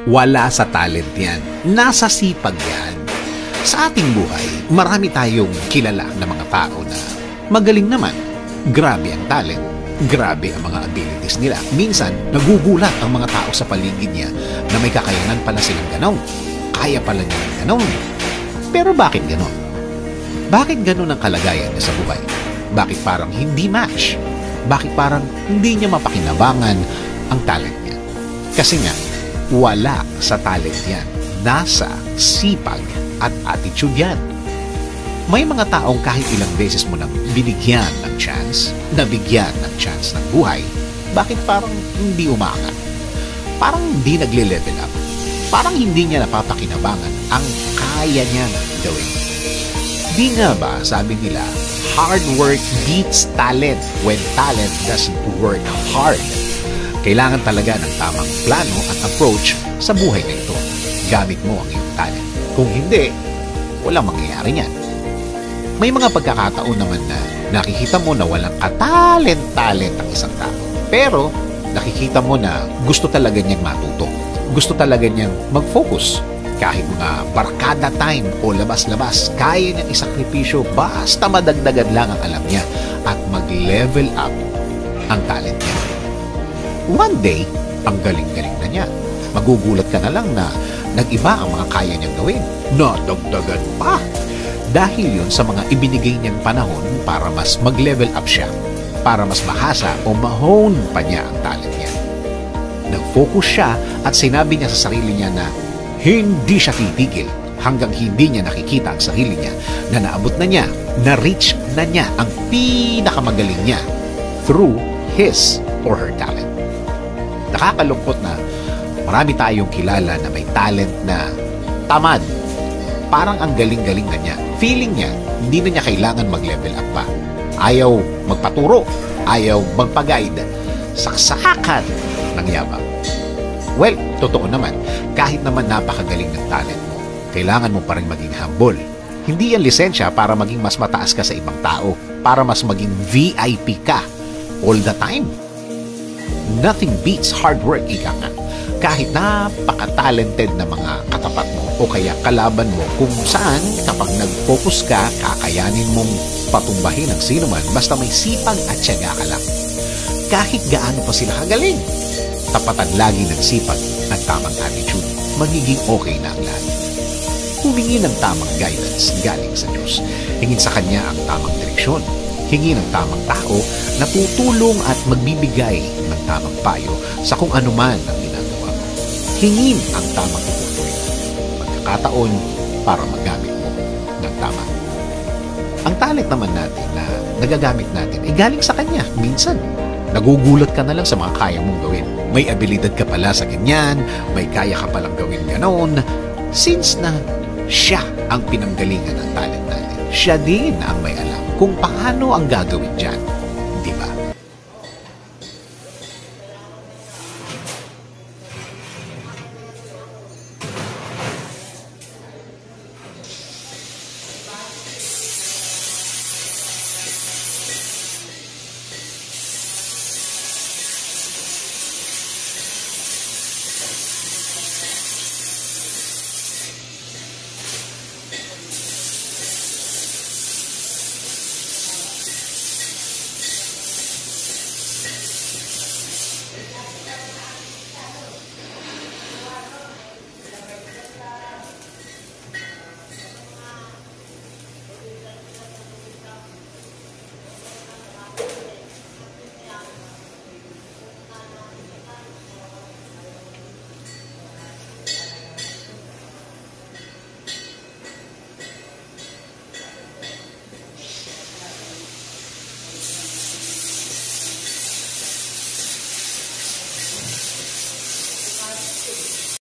Wala sa talent yan. Nasa sipag yan. Sa ating buhay, marami tayong kilala na mga tao na magaling naman. Grabe ang talent. Grabe ang mga abilities nila. Minsan, nagugulat ang mga tao sa paligid niya na may kakayanan pala silang ganon. Kaya pala niya ng ganon. Pero bakit ganon? Bakit ganon ang kalagayan niya sa buhay? Bakit parang hindi match? Bakit parang hindi niya mapakinabangan ang talent niya? Kasi nga, wala sa talent yan. Nasa sipag at attitude yan. May mga taong kahit ilang beses mo nang binigyan ng chance, nabigyan ng chance ng buhay, bakit parang hindi umaangat? Parang hindi nagle-level up. Parang hindi niya napapakinabangan ang kaya niyang gawin. Di nga ba, sabi nila, hard work beats talent when talent doesn't work hard. Kailangan talaga ng tamang plano at approach sa buhay na ito. Gamit mo ang iyong talent. Kung hindi, walang mangyayari yan. May mga pagkakataon naman na nakikita mo na walang katalent-talent ang isang tao. Pero nakikita mo na gusto talaga niyang matuto. Gusto talaga niyang mag-focus. Kahit mga barkada time o labas-labas, kaya niyang isakripisyo basta madagdagan lang ang alam niya at mag-level up ang talent niya. One day, ang galing-galing na niya. Magugulat ka na lang na nag-iba ang mga kaya niyang gawin. Nadagdagan pa! Dahil yun sa mga ibinigay niyang panahon para mas mag-level up siya, para mas mahasa o mahone pa niya ang talent niya. Nag-focus siya at sinabi niya sa sarili niya na hindi siya titigil hanggang hindi niya nakikita ang sarili niya na naabot na niya, na-reach na niya ang pinakamagaling niya through his or her talent. Nakakalungkot na marami tayong kilala na may talent na tamad. Parang ang galing-galing na niya. Feeling niya, hindi na niya kailangan mag-level up pa. Ayaw magpaturo, ayaw magpag-guide. Saksakan ng yabang. Well, totoo naman, kahit naman napakagaling ng talent mo, kailangan mo pa rin maging humble. Hindi yan lisensya para maging mas mataas ka sa ibang tao, para mas maging VIP ka all the time. Nothing beats hard work, ika nga. Kahit napaka-talented na mga katapat mo o kaya kalaban mo, kung saan kapag nag-focus ka, kakayanin mong patumbahin ang sino man basta may sipag at tiyaga ka lang. Kahit gaano pa sila kagaling, tapatan lagi ng sipag at tamang attitude, magiging okay na ang lahat. Humingi ng tamang guidance galing sa Diyos. Hingin sa Kanya ang tamang direksyon. Hingi ng tamang tao na tutulong at magbibigay ng tamang payo sa kung ano man ang ginagawa mo. Hingin ang tamang tutuloy. Pagkakataon para magamit mo ng tama. Ang talent naman natin na nagagamit natin ay galing sa Kanya. Minsan, nagugulat ka na lang sa mga kaya mong gawin. May abilidad ka pala sa ganyan, may kaya ka palang gawin ganon. Since na siya ang pinanggalingan ng talent natin, siya din ang may alam kung paano ang gagawin dyan. Di ba?